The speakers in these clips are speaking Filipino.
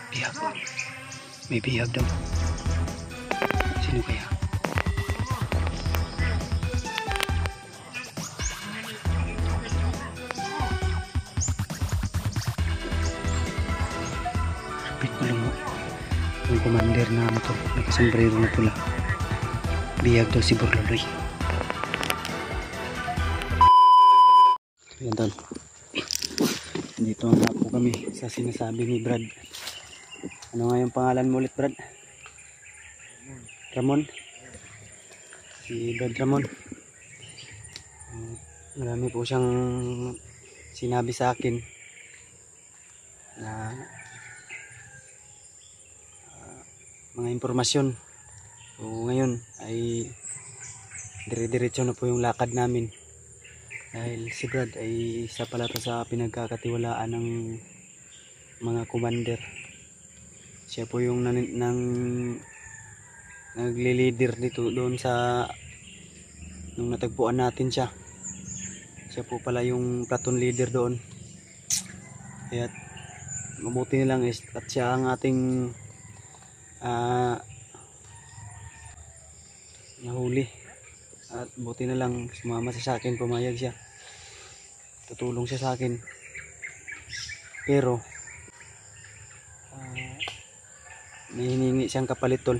Bihag. May bihag daw. Sino kaya? Rapid Kulungo. Yung commander na motor. May kasombrero na pula. Bihag daw si Burloloy. Ayan tol. Dito nga po kami sa sinasabi ni Brad. Ano nga yung pangalan mo ulit, Brad? Ramon? Si Brad Ramon. Marami po siyang sinabi sa akin na mga impormasyon. So ngayon ay dire-diretso na po yung lakad namin. Dahil si Brad ay isa pala to sa pinagkakatiwalaan ng mga commander. Siya po yung nagle-leader dito doon sa nung natagpuan natin siya. Siya po pala yung platoon leader doon. Kaya mabuti nilang at siya ang ating nahuli. At buti na lang sumama siya sa akin, pumayag siya. Tutulong siya sa akin. Pero may hiningi siyang kapalit tol.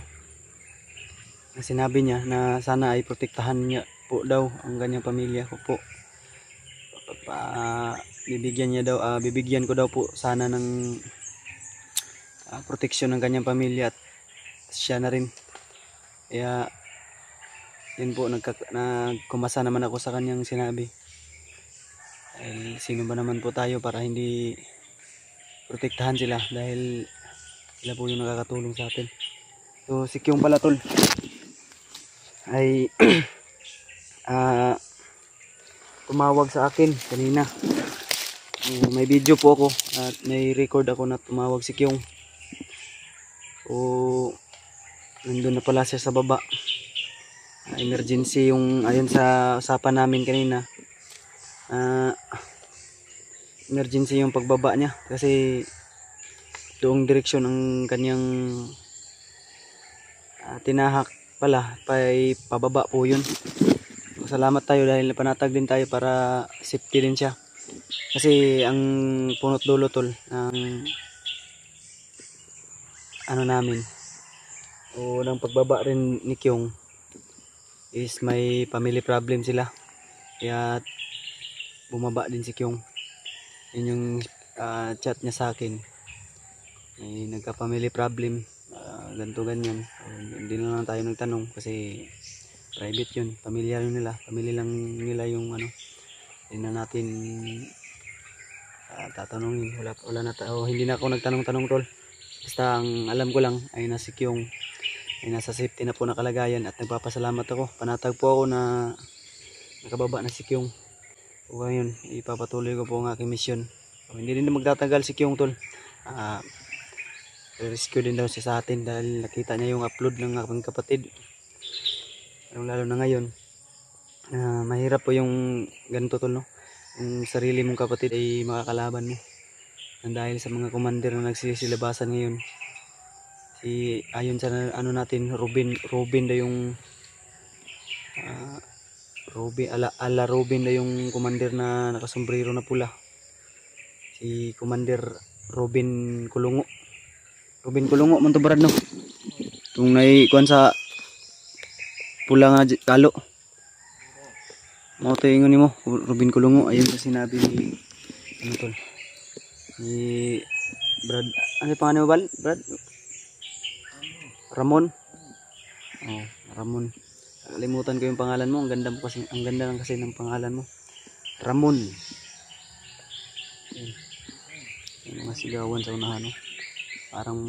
Sinabi niya na sana ay protektahan niya po daw ang kanyang pamilya ko po. Bibigyan niya daw, bibigyan ko daw po sana ng proteksyon ng kanyang pamilya at siya na rin. Kaya yun po, nagkumasa naman ako sa kanyang sinabi. Dahil sino ba naman po tayo para hindi protektahan sila, dahil sila po yung nakakatulong sa atin. So si Kyung pala tol ay tumawag sa akin kanina. May video po ako at may record ako na tumawag si Kyung. So nandun na pala siya sa baba. Emergency yung ayon sa usapan namin kanina. Emergency yung pagbaba niya kasi doong direksyon ang kanyang tinahak pala, pababa po yun. Salamat tayo dahil napanatag din tayo para safety din siya. Kasi ang punot dulo tol ng ano namin o ng pagbaba rin ni Kyung is may family problem sila. Kaya bumaba din si Kyung. Yun yung chat niya sa akin. May nagka-family problem. Ganto ganyan. Hindi na lang tayo nagtanong kasi private yun. Pamilya rin nila. Pamilya lang nila yung ano. Hindi na natin tatanungin. Wala na tayo. Hindi na ako nagtanong-tanong tol. Basta ang alam ko lang ay nasi Kyung ay nasa safety na po na kalagayan at nagpapasalamat ako. Panatag po ako na nakababa na si Kyung. O ngayon, ipapatuloy ko po ang aking mission. So, hindi din na magtatagal si Kyung tol. Rescue din daw siya sa atin dahil nakita niya yung upload ng aking kapatid. Lalo na ngayon. Mahirap po yung ganito tol, no? Yung sarili mong kapatid ay makakalaban mo. Dahil sa mga commander na nagsisilabasan ngayon. Ayon sa ano natin, Robin daw yung Robin daw yung commander na nakasombrero na pula. Si Commander Robin Kulungo. Robin Kulungo man to Brad, no? Tung naikuan sa pula nga kalo. Mo to ingon nimo, Robin Kulungo ayon sa sinabi ni ano tol. Ni Brad, ano pangalan mo Brad? Ramon. Oh, Ramon. Kalimutan ko yung pangalan mo. Ang ganda mo kasi, ang ganda lang kasi ng pangalan mo. Ramon. Yung mga sigawan sa unahan, no? Parang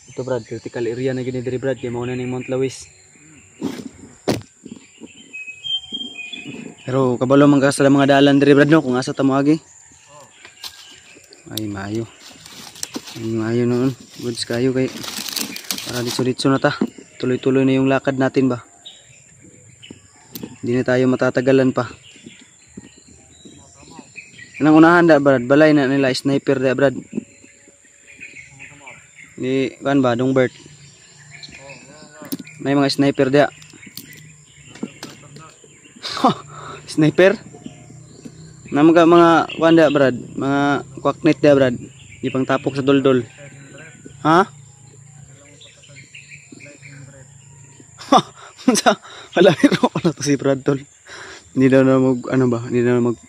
ito Brad, critical area na ginidiri Brad, kaya mauna ng Mount Lawis. Pero kabalo man ka sa mga dalan diri Brad, no? Kung asa ta mo agi. Ay maayo. Ay maayo noon. Goods kayo kay para ditso-ditso na ta. Tuloy-tuloy na yung lakad natin ba. Hindi na tayo matatagalan pa. Anong unahan da Brad? Balay na nila sniper da Brad. Ni kan ba Dongbert? May mga sniper dia. Sniper? Na mga kuan dia brad, mga kwaknet dia brad. Ipang tapok sa doldol. Ha? Sa wala ko pala to si Brad tol. Hindi daw na mag ano ba, hindi daw na mag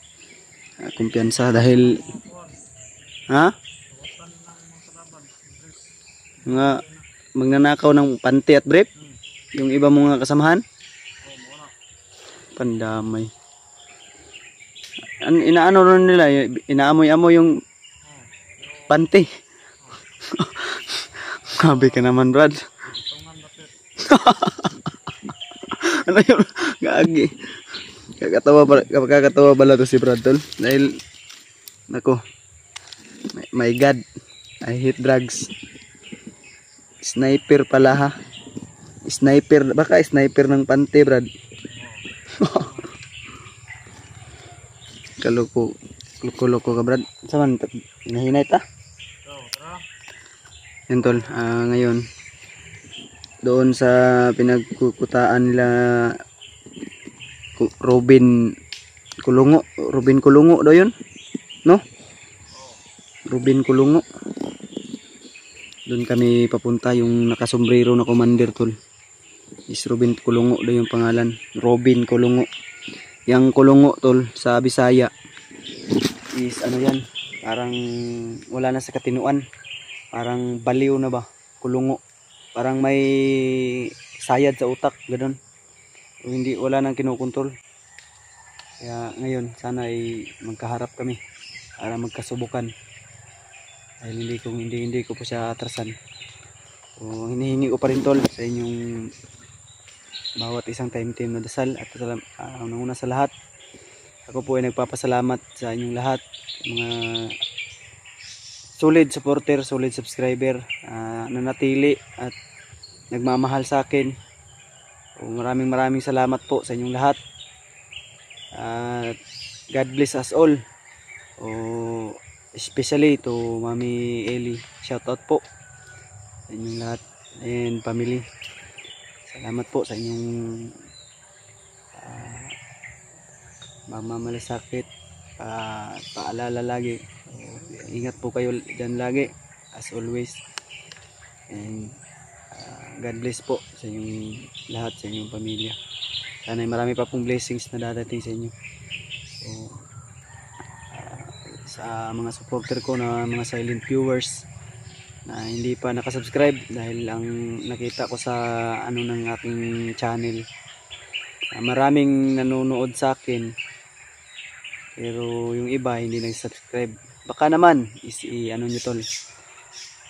kumpiyansa dahil ha? Mga magnanakaw ng panty at brief yung iba mong kasamahan. Pandamay. Inaano ron nila, inaamoy-amoy yung panty. Grabe ka naman Brad. Ano yun? Gagi. Kakatawa pala to si Brad tol. Dahil nako. My God. I hate drugs. Sniper pala ha. Sniper. Baka sniper ng pante Brad. Loko ka Brad. Saman nahinay ta. Yan tol. Ngayon doon sa pinagkukutaan nila Robin Kulungo daw yun, no? Robin Kulungo. Doon kami papunta, yung nakasombrero na commander tol. Is Robin Kulungo daw yung pangalan. Robin Kulungo. Yang Kulungo tol sa Bisaya is ano yan? Parang wala na sa katinuan. Parang baliw na ba? Kulungo. Parang may sayad sa utak, ganoon. Hindi wala nang kinukontrol. Kaya ngayon sana ay magkaharap kami para magkasubukan. Dahil hindi ko po siya atrasan. So hinihingi ko pa rin tol sa inyong bawat isang time na dasal at unang-una sa lahat. Ako po ay nagpapasalamat sa inyong lahat, mga solid supporter, solid subscriber, nanatili at nagmamahal sa akin. Maraming salamat po sa inyong lahat. God bless us all. Especially to Mami Eli. Shout out po sa inyong lahat and family. Salamat po sa inyong mamamalasakit, paalala lagi. Ingat po kayo dyan lagi as always, and God bless po sa inyong lahat, sa inyong pamilya. Sana marami pa pong blessings na dadating sa inyo. So, sa mga supporter ko na mga silent viewers na hindi pa nakasubscribe dahil ang nakita ko sa ano ng aking channel, maraming nanonood sa akin pero yung iba hindi nag-subscribe. Baka naman ano nyo tol,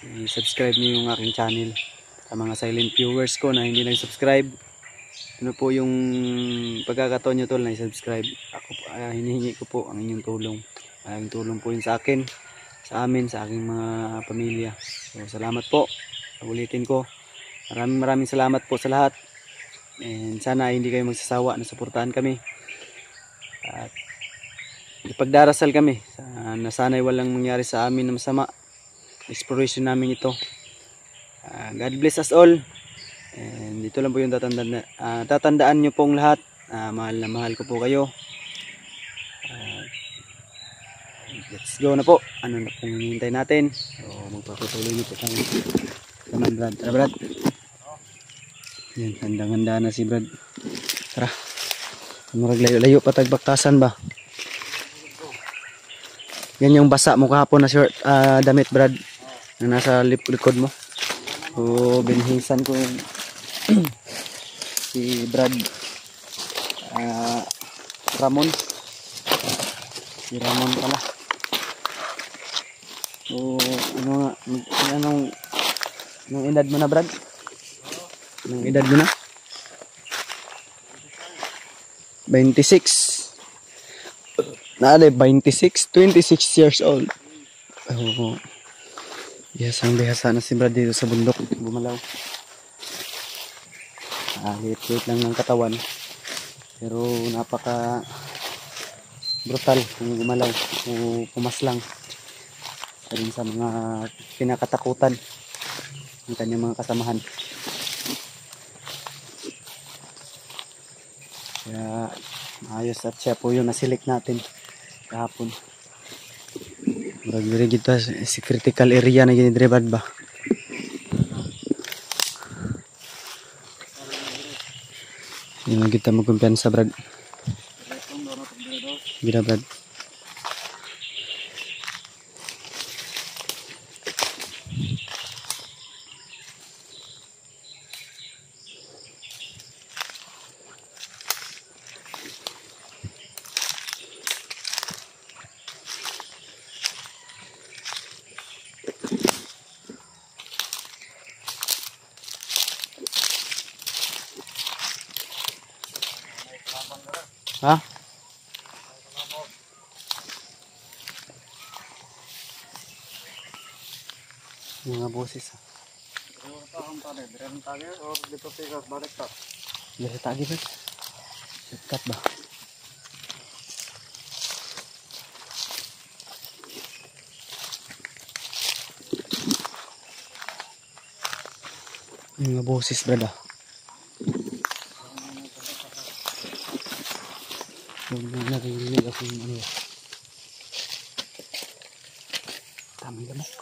i-subscribe nyo yung aking channel. Sa mga silent viewers ko na hindi nag-subscribe, ano po yung pagkakataon nyo tol na i-subscribe. Ako hinihingi ko po ang inyong tulong. Ang tulong po yun sa akin, sa amin, sa aking mga pamilya. So salamat po. Ulitin ko, maraming salamat po sa lahat, and sana hindi kayo magsasawa na suportahan kami at ipagdarasal kami na sana'y walang mangyari sa amin na masama. Exploration namin ito. God bless us all, and ito lang po yung tatandaan nyo pong lahat. Mahal na mahal ko po kayo. Let's go na po. Ano na pong hinihintay natin? So magpapatuloy nyo po kami. Come on Brad. Tara Brad. Yan, handang-handa na si Brad. Tara. Murag layo-layo patagbaktasan ba? Yan yung basa mo kahapon na shirt, damit Brad, na nasa likod mo. So binhisan ko yung si Brad Ramon. Si Ramon pala. So ano nga, anong edad mo na Brad? Anong edad mo na? 26. Naale 26 years old. Oh. Bihasa na si Brad dito sa bundok, Bumalaw. Hit lang ng katawan. Pero napaka brutal kung gumalaw o pumaslang. Sa rin sa mga pinakatakutan. ang kanyang mga kasamahan. Kaya ayos at siya po yung nasilik natin kahapon. Murag kita si critical area na ginidrebad ba. Hindi man kita magkumpiyansa brad. Gila brad. Ha? Mga boses ha. Dari tadi ba? Dekat ba? Mga boses brada. Narinig ako yung ano. Tamang lamok.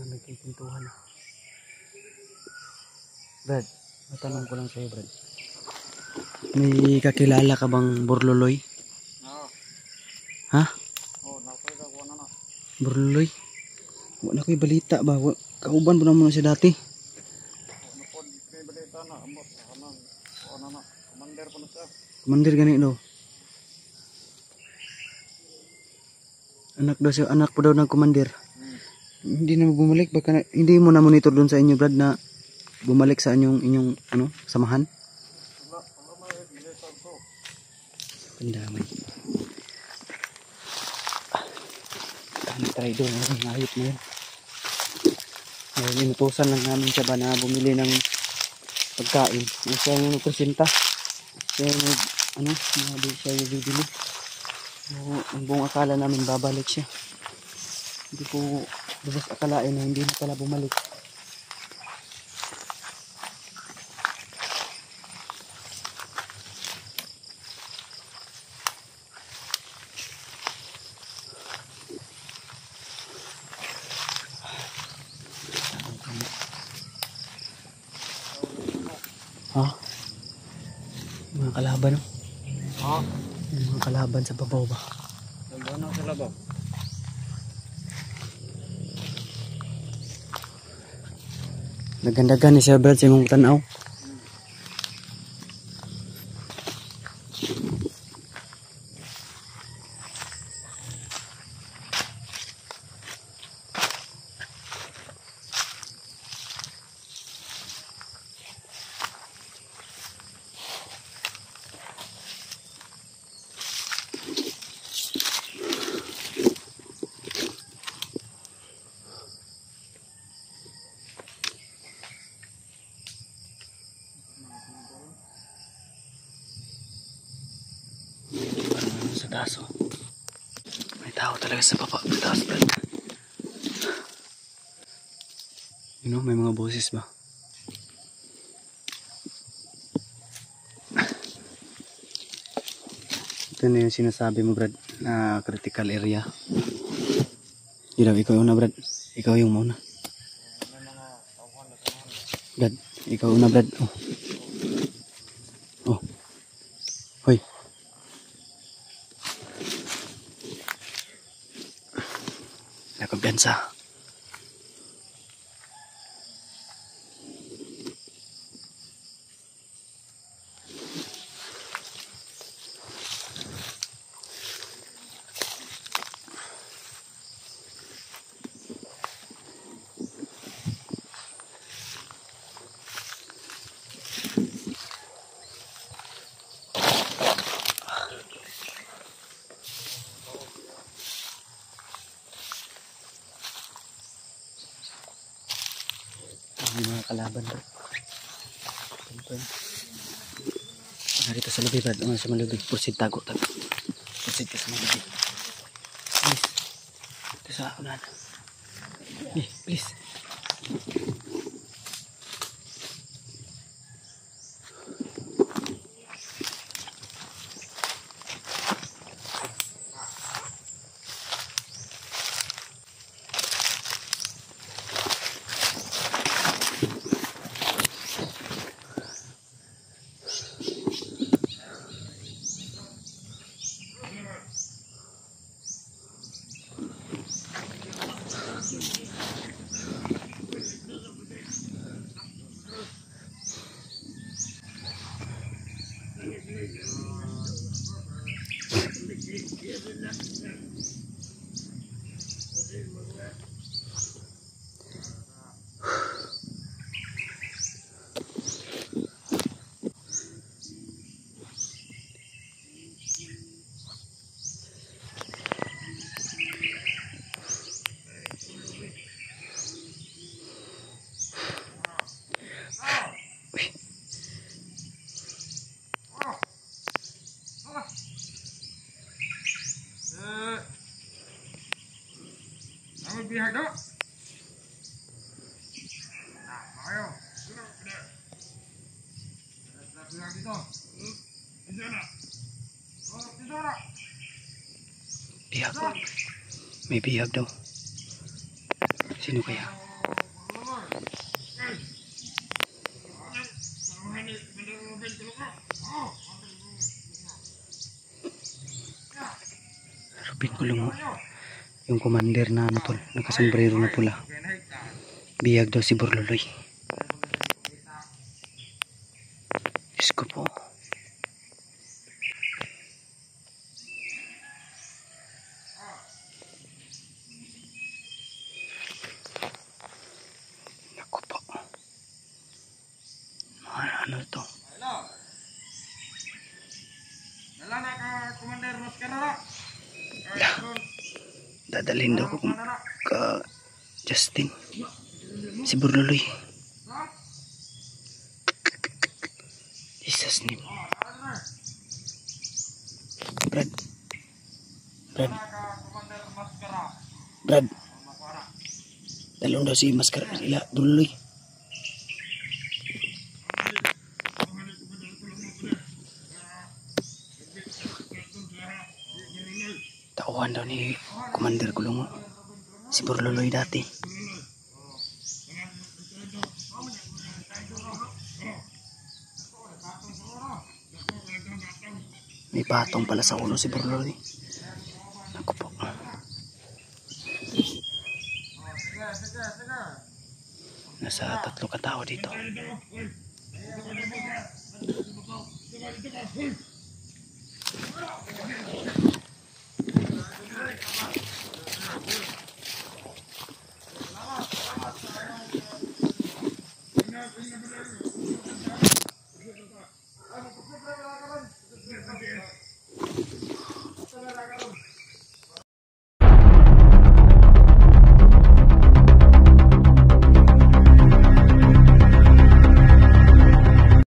Nagkikintuhan na. Brad, matanong ko lang sa'yo Brad. May kakilala ka bang Burluloy? Ha? Burluloy? Wala ko'y balita ba? Kauban po naman siya dati. Komander gani daw. Anak daw siya, anak po daw ng komander. Hindi na bumalik, baka hindi mo na monitor doon sa inyo Brad na bumalik sa inyong ano, samahan. Pandamay. Kami tayo doon, ang ayot na yun. Inutusan lang namin siya ba na bumili ng pagkain. Siya yung nagpresenta. Siya yung ano, siya yung bibili. Ang buong akala namin babalik siya. Hindi po lubos akalain na hindi na pala bumalik. Ha? Mga kalaban no? Ha? Mga kalaban sa babaw ba? Nagano sa labaw? Nagandagan ni Sir Brad sa imong tanaw. Sa taso. May tao talaga sa baba. Sa taas Brad. You know, may mga boses ba? Ito na yung sinasabi mo Brad na critical area. Yun, ikaw yung una Brad. Ikaw yung mauna. Brad, ikaw una Brad. Oh. Oh. Hoy. Nakabiyansa. Yung mga kalaban bro. Narito sa lubid Brad. Sa malubid. Proceed tago. Proceed ka sa mga bibi. Please. Ito sa unahan. Please. Bihag daw. Nah, ayo. Bihag dito. Dito na. Oh, dito na. Bihag. May bihag daw. Sino kaya? Rubin Kulungo. Yung commander na ano tol, nakasombrero na pula. Biyag daw si Borloloy. Diyos ko po. Naku po. Ano to? Dala na ka Commander Mascara. Dadalhin daw ko ka Justin. Si Borloloy. Jesus name. Brad. Dalawang daw si Maskara nila. Borloloy. Tauhan daw ni Commander Kulungo. Si Borloloy dati. May patong pala sa ulo si Borloloy. Ako po. Nasa 3 katao dito.